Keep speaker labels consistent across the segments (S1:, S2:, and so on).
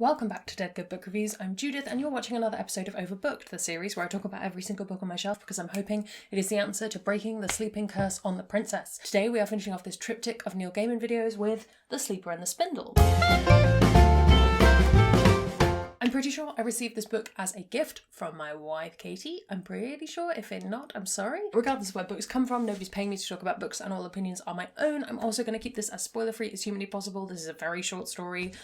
S1: Welcome back to Dead Good Book Reviews. I'm Judith and you're watching another episode of Overbooked, the series where I talk about every single book on my shelf because I'm hoping it is the answer to breaking the sleeping curse on the princess. Today we are finishing off this triptych of Neil Gaiman videos with The Sleeper and the Spindle. I'm pretty sure I received this book as a gift from my wife Katie. I'm pretty sure. If not, I'm sorry. Regardless of where books come from, nobody's paying me to talk about books and all opinions are my own. I'm also going to keep this as spoiler-free as humanly possible. This is a very short story.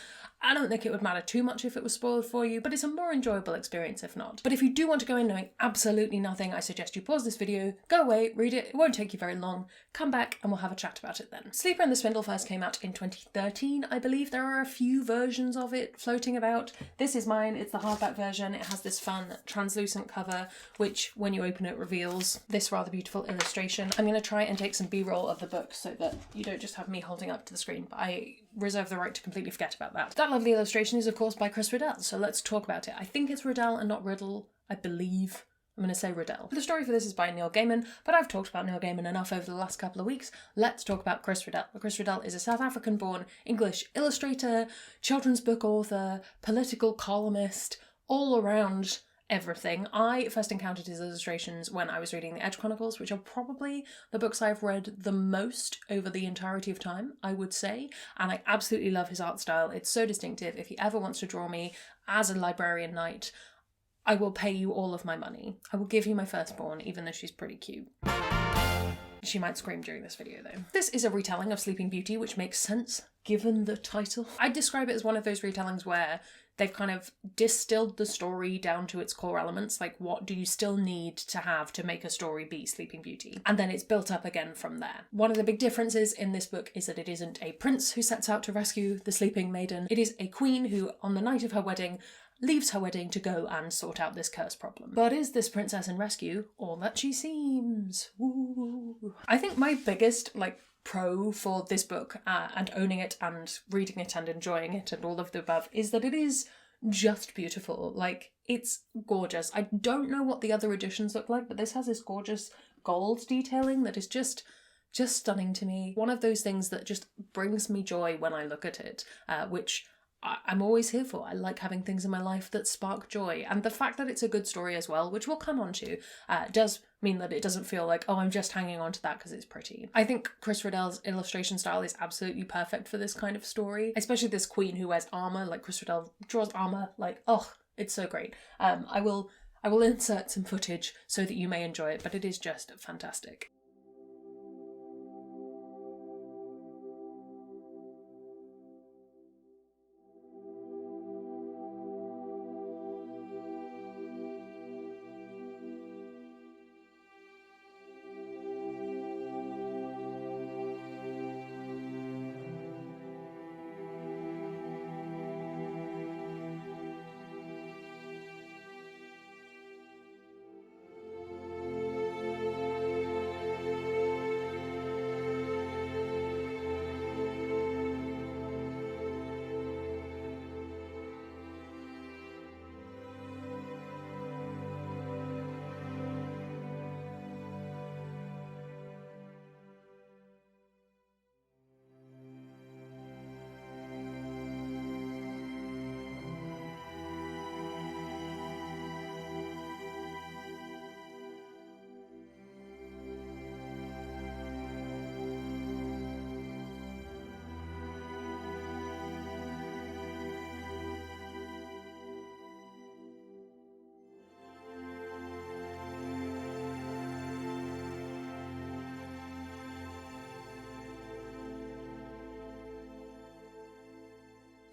S1: I don't think it would matter too much if it was spoiled for you, but it's a more enjoyable experience if not. But if you do want to go in knowing absolutely nothing, I suggest you pause this video, go away, read it, it won't take you very long, come back and we'll have a chat about it then. Sleeper and the Spindle first came out in 2013, I believe. There are a few versions of it floating about. This is mine, it's the hardback version. It has this fun translucent cover, which when you open it reveals this rather beautiful illustration. I'm going to try and take some B-roll of the book so that you don't just have me holding up to the screen, but I reserve the right to completely forget about that. That lovely illustration is of course by Chris Riddell, so let's talk about it. I think it's Riddell and not Riddle, I believe. I'm going to say Riddell. The story for this is by Neil Gaiman, but I've talked about Neil Gaiman enough over the last couple of weeks. Let's talk about Chris Riddell. Chris Riddell is a South African-born English illustrator, children's book author, political columnist, all around everything. I first encountered his illustrations when I was reading The Edge Chronicles, which are probably the books I've read the most over the entirety of time, I would say, and I absolutely love his art style. It's so distinctive. If he ever wants to draw me as a librarian knight, I will pay you all of my money. I will give you my firstborn, even though she's pretty cute. She might scream during this video though. This is a retelling of Sleeping Beauty, which makes sense given the title. I'd describe it as one of those retellings where they've kind of distilled the story down to its core elements, like what do you still need to have to make a story be Sleeping Beauty? And then it's built up again from there. One of the big differences in this book is that it isn't a prince who sets out to rescue the sleeping maiden. It is a queen who, on the night of her wedding, leaves her wedding to go and sort out this curse problem. But is this princess in rescue all that she seems? Ooh. I think my biggest, pro for this book and owning it and reading it and enjoying it and all of the above is that it is just beautiful. Like, it's gorgeous. I don't know what the other editions look like, but this has this gorgeous gold detailing that is just stunning to me. One of those things that just brings me joy when I look at it, which I'm always here for. I like having things in my life that spark joy. And the fact that it's a good story as well, which we'll come on to, does mean that it doesn't feel like, oh, I'm just hanging on to that because it's pretty. I think Chris Riddell's illustration style is absolutely perfect for this kind of story, especially this queen who wears armour. Like, Chris Riddell draws armour, it's so great. I will insert some footage so that you may enjoy it, but it is just fantastic.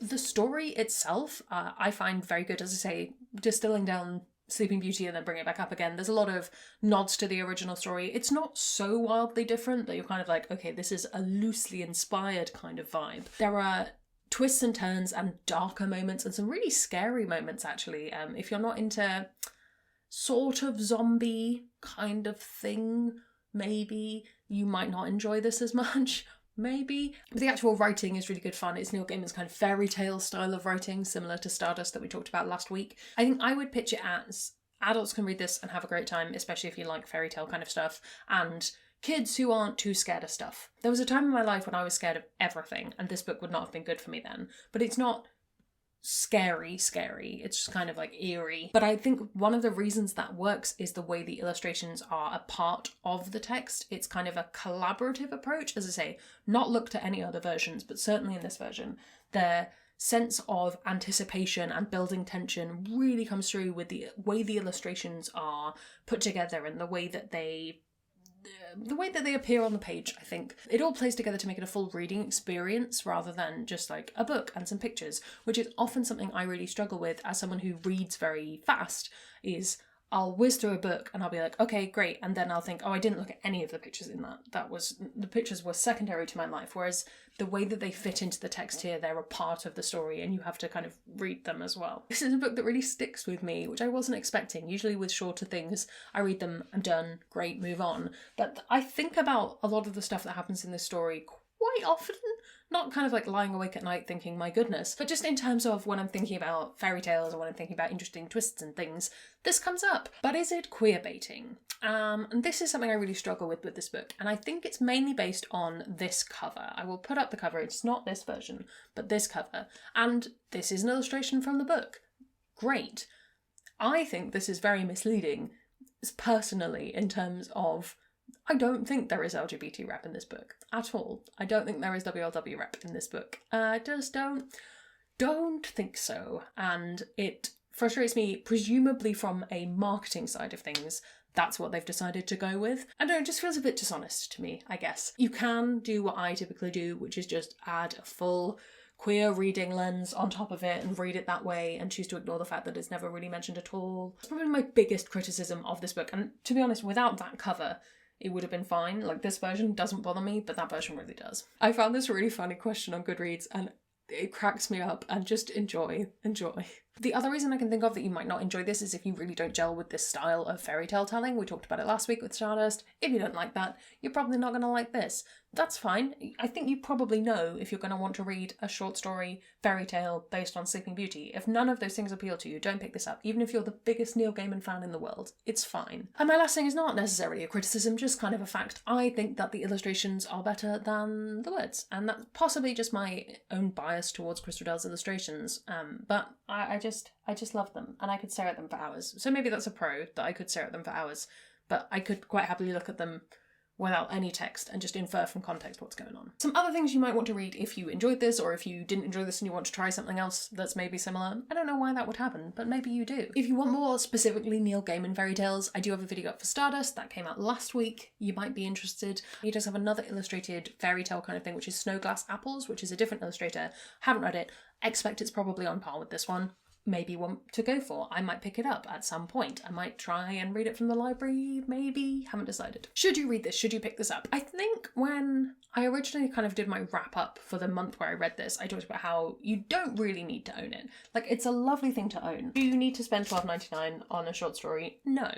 S1: The story itself, I find very good, as I say, distilling down Sleeping Beauty and then bring it back up again. There's a lot of nods to the original story. It's not so wildly different that you're kind of like, okay, this is a loosely inspired kind of vibe. There are twists and turns and darker moments and some really scary moments, actually. If you're not into sort of zombie kind of thing, maybe you might not enjoy this as much. Maybe. But the actual writing is really good fun. It's Neil Gaiman's kind of fairy tale style of writing, similar to Stardust that we talked about last week. I think I would pitch it as adults can read this and have a great time, especially if you like fairy tale kind of stuff, and kids who aren't too scared of stuff. There was a time in my life when I was scared of everything, and this book would not have been good for me then. But it's not scary. It's just kind of like eerie. But I think one of the reasons that works is the way the illustrations are a part of the text. It's kind of a collaborative approach, as I say, not looked at any other versions, but certainly in this version, their sense of anticipation and building tension really comes through with the way the illustrations are put together and the way that they appear on the page. I think it all plays together to make it a full reading experience rather than just like a book and some pictures, which is often something I really struggle with as someone who reads very fast. Is I'll whiz through a book and I'll be like, okay, great, and then I'll think, oh, I didn't look at any of the pictures in that. The pictures were secondary to my life, whereas the way that they fit into the text here, they're a part of the story and you have to kind of read them as well. This is a book that really sticks with me, which I wasn't expecting. Usually with shorter things, I read them, I'm done, great, move on. But I think about a lot of the stuff that happens in this story quite often, not kind of like lying awake at night thinking, my goodness, but just in terms of when I'm thinking about fairy tales or when I'm thinking about interesting twists and things, this comes up. But is it queer baiting? And this is something I really struggle with this book, and I think it's mainly based on this cover. I will put up the cover, it's not this version, but this cover, and this is an illustration from the book. Great. I think this is very misleading, personally, in terms of I don't think there is LGBT rep in this book at all. I don't think there is WLW rep in this book. I just don't think so. And it frustrates me, presumably from a marketing side of things. That's what they've decided to go with. I don't know, it just feels a bit dishonest to me, I guess. You can do what I typically do, which is just add a full queer reading lens on top of it and read it that way and choose to ignore the fact that it's never really mentioned at all. It's probably my biggest criticism of this book. And to be honest, without that cover, it would have been fine. Like, this version doesn't bother me, but that version really does. I found this really funny question on Goodreads and it cracks me up, and just enjoy. The other reason I can think of that you might not enjoy this is if you really don't gel with this style of fairy tale telling. We talked about it last week with Stardust. If you don't like that, you're probably not going to like this. That's fine. I think you probably know if you're going to want to read a short story fairy tale based on Sleeping Beauty. If none of those things appeal to you, don't pick this up. Even if you're the biggest Neil Gaiman fan in the world, it's fine. And my last thing is not necessarily a criticism, just kind of a fact. I think that the illustrations are better than the words, and that's possibly just my own bias towards Chris Riddell's illustrations. But I just love them, and I could stare at them for hours. So maybe that's a pro, that I could stare at them for hours, but I could quite happily look at them without any text and just infer from context what's going on. Some other things you might want to read if you enjoyed this, or if you didn't enjoy this and you want to try something else that's maybe similar. I don't know why that would happen, but maybe you do. If you want more specifically Neil Gaiman fairy tales, I do have a video up for Stardust that came out last week. You might be interested. He does have another illustrated fairy tale kind of thing, which is Snow Glass Apples, which is a different illustrator. Haven't read it. Expect it's probably on par with this one. Maybe one to go for. I might pick it up at some point. I might try and read it from the library, maybe. Haven't decided. Should you read this? Should you pick this up? I think when I originally kind of did my wrap up for the month where I read this, I talked about how you don't really need to own it. Like, it's a lovely thing to own. Do you need to spend $12.99 on a short story? No.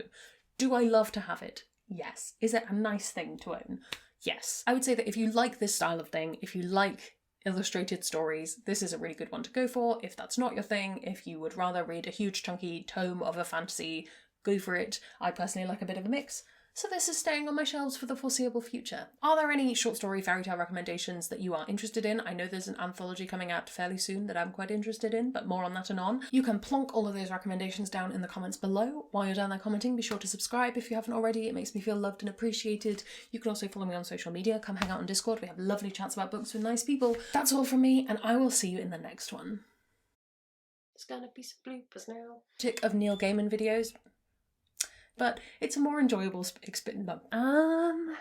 S1: Do I love to have it? Yes. Is it a nice thing to own? Yes. I would say that if you like this style of thing, if you like illustrated stories, this is a really good one to go for. If that's not your thing, if you would rather read a huge chunky tome of a fantasy, go for it. I personally like a bit of a mix, so this is staying on my shelves for the foreseeable future. Are there any short story fairy tale recommendations that you are interested in? I know there's an anthology coming out fairly soon that I'm quite interested in, but more on that anon. You can plonk all of those recommendations down in the comments below. While you're down there commenting, be sure to subscribe if you haven't already. It makes me feel loved and appreciated. You can also follow me on social media. Come hang out on Discord. We have lovely chats about books with nice people. That's all from me, and I will see you in the next one. It's gonna be some bloopers now. Tick of Neil Gaiman videos. But it's a more enjoyable experience. Ow.